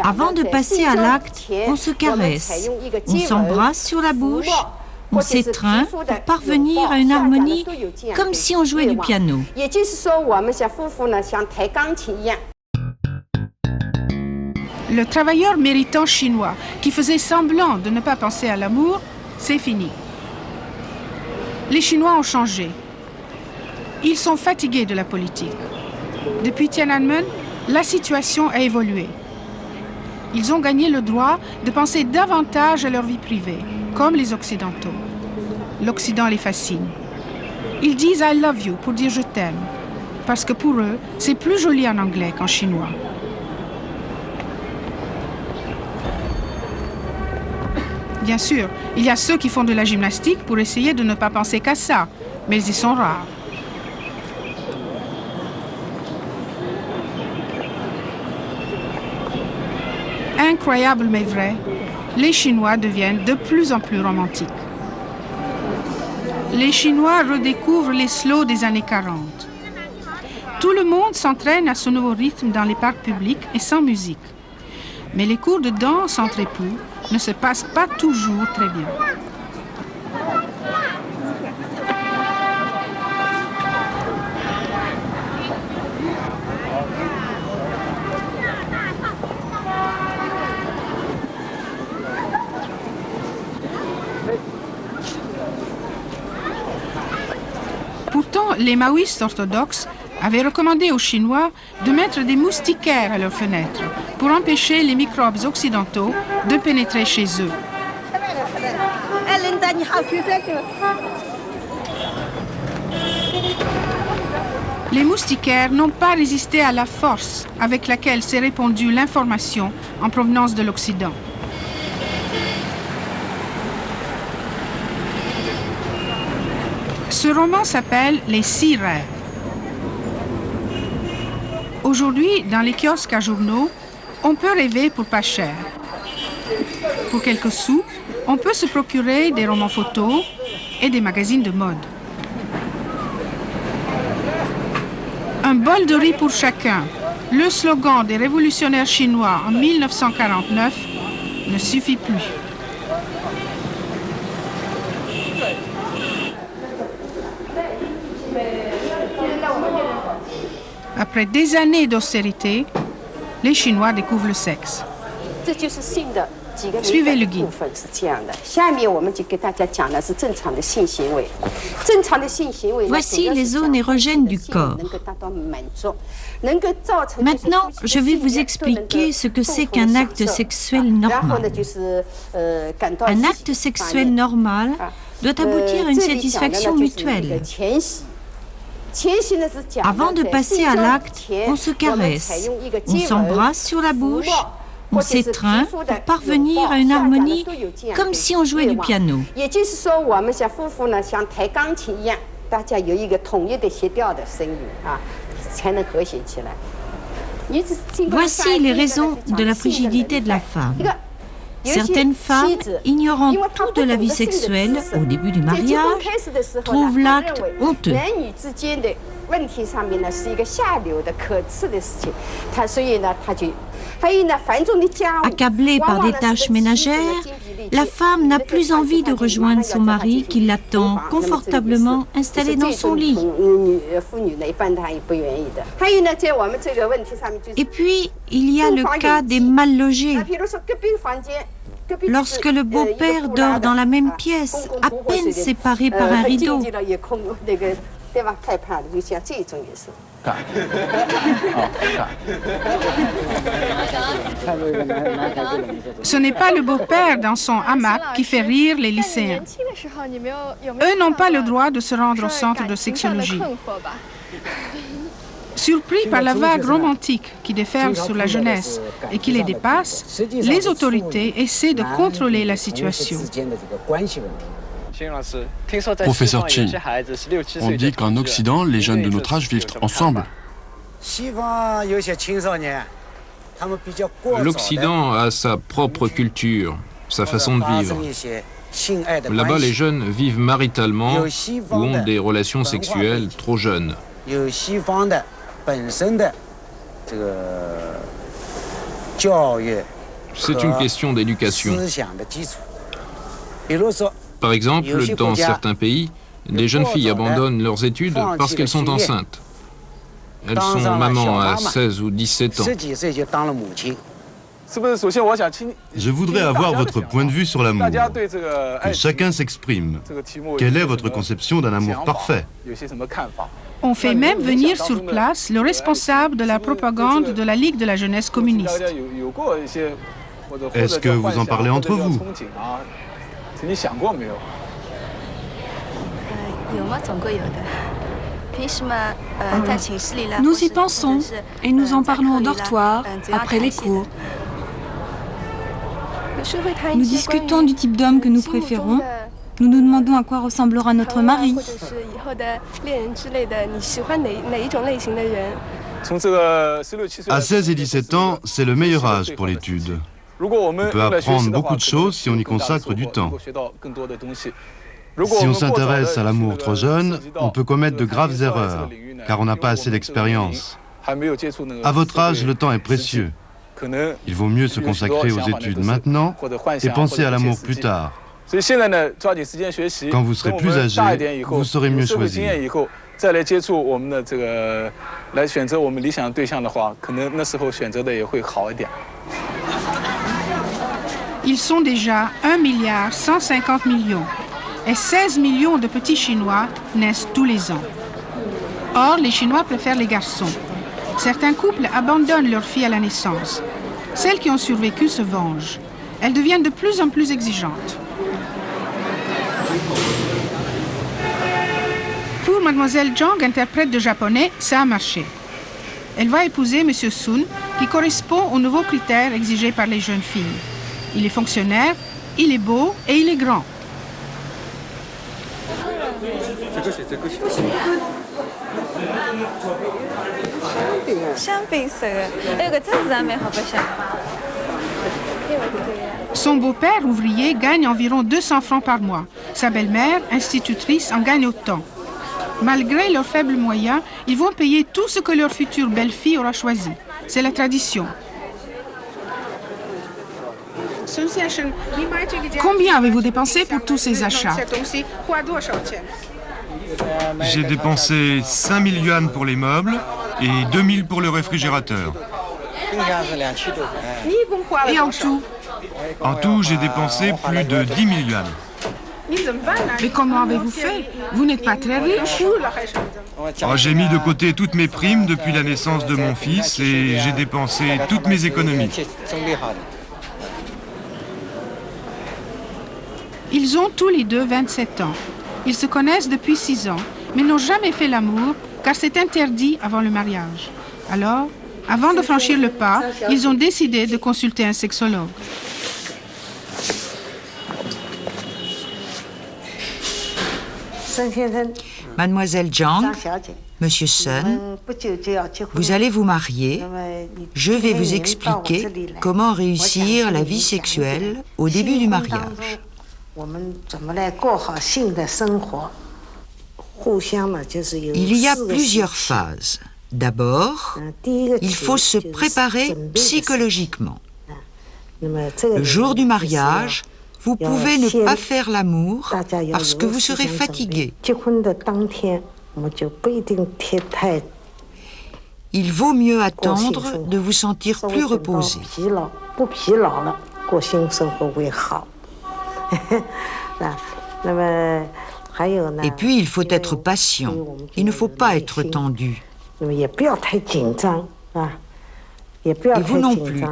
Avant de passer à l'acte, on se caresse, on s'embrasse sur la bouche, on s'étreint pour parvenir à une harmonie comme si on jouait du piano. Le travailleur méritant chinois qui faisait semblant de ne pas penser à l'amour, c'est fini. Les Chinois ont changé. Ils sont fatigués de la politique. Depuis Tiananmen, la situation a évolué. Ils ont gagné le droit de penser davantage à leur vie privée, comme les Occidentaux. L'Occident les fascine. Ils disent « I love you » pour dire « je t'aime », parce que pour eux, c'est plus joli en anglais qu'en chinois. Bien sûr, il y a ceux qui font de la gymnastique pour essayer de ne pas penser qu'à ça, mais ils sont rares. Incroyable mais vrai, les Chinois deviennent de plus en plus romantiques. Les Chinois redécouvrent les slows des années 40. Tout le monde s'entraîne à ce nouveau rythme dans les parcs publics et sans musique. Mais les cours de danse entre époux ne se passent pas toujours très bien. Pourtant, les maoïstes orthodoxes avaient recommandé aux Chinois de mettre des moustiquaires à leurs fenêtres pour empêcher les microbes occidentaux de pénétrer chez eux. Les moustiquaires n'ont pas résisté à la force avec laquelle s'est répandue l'information en provenance de l'Occident. Ce roman s'appelle « Les 6 rêves ». Aujourd'hui, dans les kiosques à journaux, on peut rêver pour pas cher. Pour quelques sous, on peut se procurer des romans photos et des magazines de mode. Un bol de riz pour chacun, le slogan des révolutionnaires chinois en 1949, ne suffit plus. Après des années d'austérité, les Chinois découvrent le sexe. Suivez le guide. Voici les zones érogènes du corps. Maintenant, je vais vous expliquer ce que c'est qu'un acte sexuel normal. Un acte sexuel normal doit aboutir à une satisfaction mutuelle. Avant de passer à l'acte, on se caresse, on s'embrasse sur la bouche, on s'étreint pour parvenir à une harmonie comme si on jouait du piano. Voici les raisons de la frigidité de la femme. Certaines femmes, ignorant tout de la vie sexuelle au début du mariage, trouvent l'acte honteux. Accablée par des tâches ménagères, la femme n'a plus envie de rejoindre son mari qui l'attend confortablement installé dans son lit. Et puis, il y a le cas des mal logés. Lorsque le beau-père dort dans la même pièce, à peine séparé par un rideau. Ce n'est pas le beau-père dans son hamac qui fait rire les lycéens. Eux n'ont pas le droit de se rendre au centre de sexologie. Surpris par la vague romantique qui déferle sur la jeunesse et qui les dépasse, les autorités essaient de contrôler la situation. Professeur Qin, on dit qu'en Occident, les jeunes de notre âge vivent ensemble. L'Occident a sa propre culture, sa façon de vivre. Là-bas, les jeunes vivent maritalement ou ont des relations sexuelles trop jeunes. C'est une question d'éducation. Par exemple, dans certains pays, les jeunes filles abandonnent leurs études parce qu'elles sont enceintes. Elles sont mamans à 16 ou 17 ans. Je voudrais avoir votre point de vue sur l'amour. Que chacun s'exprime. Quelle est votre conception d'un amour parfait? On fait même venir sur place le responsable de la propagande de la Ligue de la jeunesse communiste. Est-ce que vous en parlez entre vous? Nous y pensons et nous en parlons au dortoir, après les cours. Nous discutons du type d'homme que nous préférons. Nous nous demandons à quoi ressemblera notre mari. À 16 et 17 ans, c'est le meilleur âge pour l'étude. On peut apprendre beaucoup de choses si on y consacre du temps. Si on s'intéresse à l'amour trop jeune, on peut commettre de graves erreurs, car on n'a pas assez d'expérience. À votre âge, le temps est précieux. Il vaut mieux se consacrer aux études maintenant et penser à l'amour plus tard. Quand vous serez plus âgé, vous saurez mieux choisir. Ils sont déjà 1,150 milliard et 16 millions de petits Chinois naissent tous les ans. Or, les Chinois préfèrent les garçons. Certains couples abandonnent leurs filles à la naissance. Celles qui ont survécu se vengent. Elles deviennent de plus en plus exigeantes. Pour Mademoiselle Zhang, interprète de japonais, ça a marché. Elle va épouser M. Sun, qui correspond aux nouveaux critères exigés par les jeunes filles. Il est fonctionnaire, il est beau et il est grand. Son beau-père, ouvrier, gagne environ 200 francs par mois. Sa belle-mère, institutrice, en gagne autant. Malgré leurs faibles moyens, ils vont payer tout ce que leur future belle-fille aura choisi. C'est la tradition. Combien avez-vous dépensé pour tous ces achats? J'ai dépensé 5 000 yuan pour les meubles et 2 000 pour le réfrigérateur. Et en tout? En tout, j'ai dépensé plus de 10 000 yuan. Mais comment avez-vous fait? Vous n'êtes pas très riche. Oh, j'ai mis de côté toutes mes primes depuis la naissance de mon fils et j'ai dépensé toutes mes économies. Ils ont tous les deux 27 ans. Ils se connaissent depuis 6 ans, mais n'ont jamais fait l'amour, car c'est interdit avant le mariage. Alors, avant de franchir le pas, ils ont décidé de consulter un sexologue. Mademoiselle Zhang, Monsieur Sun, vous allez vous marier. Je vais vous expliquer comment réussir la vie sexuelle au début du mariage. Il y a plusieurs phases. D'abord, il faut se préparer psychologiquement. Le jour du mariage, vous pouvez ne pas faire l'amour parce que vous serez fatigué. Il vaut mieux attendre de vous sentir plus reposé. Et puis, il faut être patient. Il ne faut pas être tendu. Et vous non plus.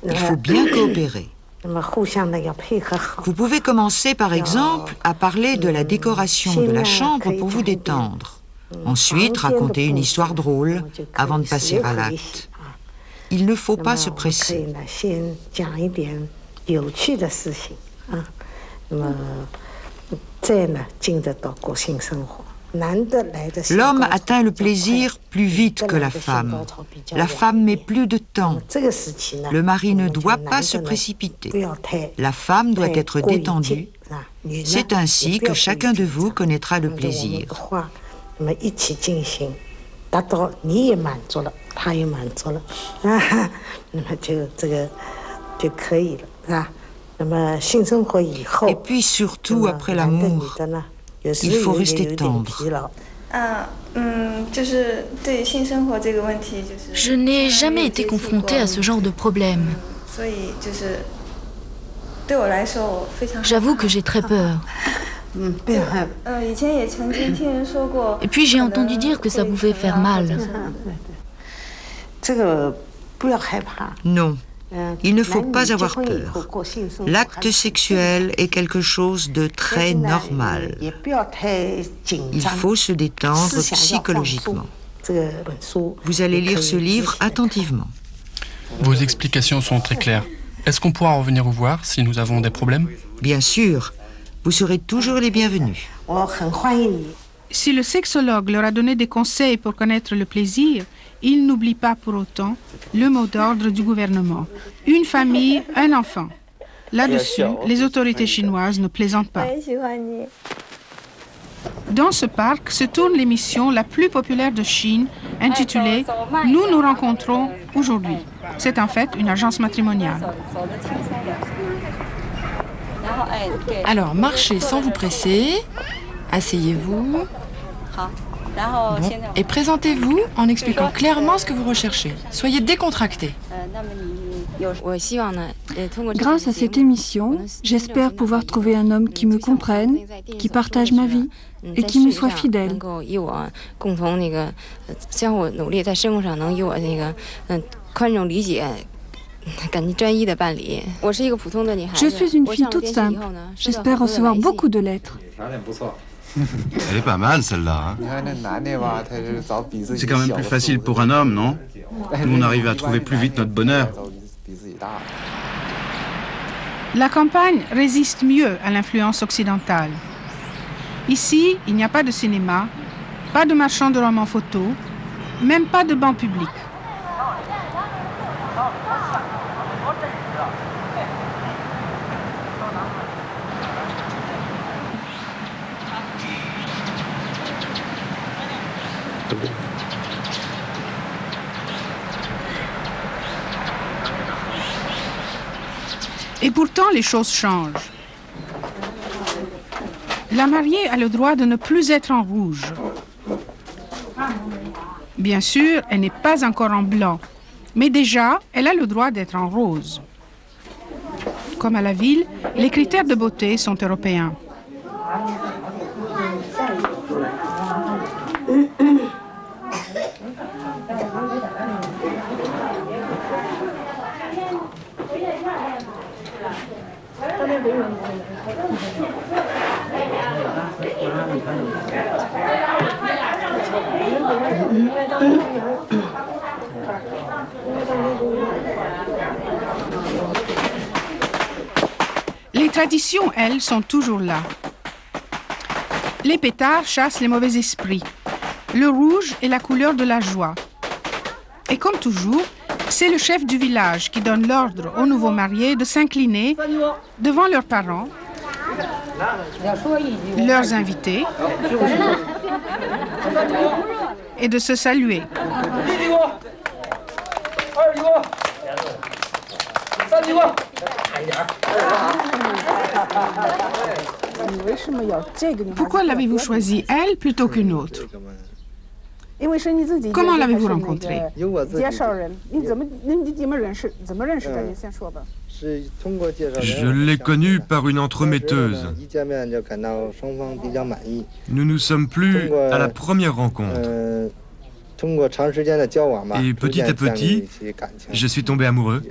Il faut bien coopérer. Vous pouvez commencer, par exemple, à parler de la décoration de la chambre pour vous détendre. Ensuite, raconter une histoire drôle avant de passer à l'acte. Il ne faut pas se presser. L'homme atteint le plaisir plus vite que la femme. La femme met plus de temps. Le mari ne doit pas se précipiter. La femme doit être détendue. C'est ainsi que chacun de vous connaîtra le plaisir. Et puis surtout, après l'amour, il faut rester tendre. Je n'ai jamais été confrontée à ce genre de problème. J'avoue que j'ai très peur. Et puis j'ai entendu dire que ça pouvait faire mal. Non, il ne faut pas avoir peur. L'acte sexuel est quelque chose de très normal. Il faut se détendre psychologiquement. Vous allez lire ce livre attentivement. Vos explications sont très claires. Est-ce qu'on pourra revenir vous voir si nous avons des problèmes? Bien sûr, vous serez toujours les bienvenus. Si le sexologue leur a donné des conseils pour connaître le plaisir, ils n'oublient pas pour autant le mot d'ordre du gouvernement. Une famille, un enfant. Là-dessus, les autorités chinoises ne plaisantent pas. Dans ce parc se tourne l'émission la plus populaire de Chine, intitulée « Nous nous rencontrons aujourd'hui ». C'est en fait une agence matrimoniale. Alors, marchez sans vous presser. Asseyez-vous. Bon. Et présentez-vous en expliquant clairement ce que vous recherchez. Soyez décontractés. Grâce à cette émission, j'espère pouvoir trouver un homme qui me comprenne, qui partage ma vie et qui me soit fidèle. Je suis une fille toute simple. J'espère recevoir beaucoup de lettres. Elle est pas mal, celle-là. Hein? C'est quand même plus facile pour un homme, non? Nous, on arrive à trouver plus vite notre bonheur. La campagne résiste mieux à l'influence occidentale. Ici, il n'y a pas de cinéma, pas de marchand de romans photos, même pas de banc public. Et pourtant, les choses changent. La mariée a le droit de ne plus être en rouge. Bien sûr, elle n'est pas encore en blanc, mais déjà, elle a le droit d'être en rose. Comme à la ville, les critères de beauté sont européens. Les traditions, elles, sont toujours là. Les pétards chassent les mauvais esprits. Le rouge est la couleur de la joie. Et comme toujours, c'est le chef du village qui donne l'ordre aux nouveaux mariés de s'incliner devant leurs parents, leurs invités, et de se saluer. Pourquoi l'avez-vous choisie, elle, plutôt qu'une autre? Comment l'avez-vous rencontrée? Je l'ai connue par une entremetteuse. Nous nous sommes plu à la première rencontre. Et petit à petit, je suis tombé amoureux.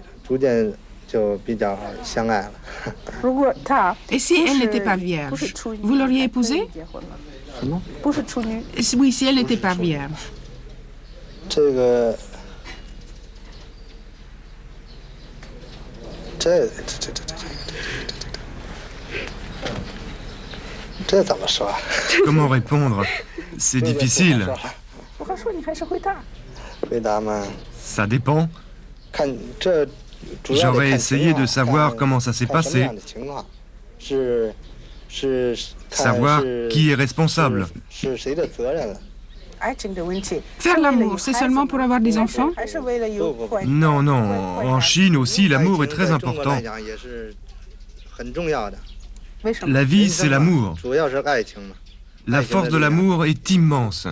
Et si elle n'était pas vierge, vous l'auriez épousée? Oui, si elle n'était pas vierge. Comment répondre? C'est difficile. Ça dépend. J'aurais essayé de savoir comment ça s'est passé. Savoir qui est responsable. Faire l'amour, c'est seulement pour avoir des enfants? Non, non. En Chine aussi, l'amour est très important. La vie, c'est l'amour. La force de l'amour est immense.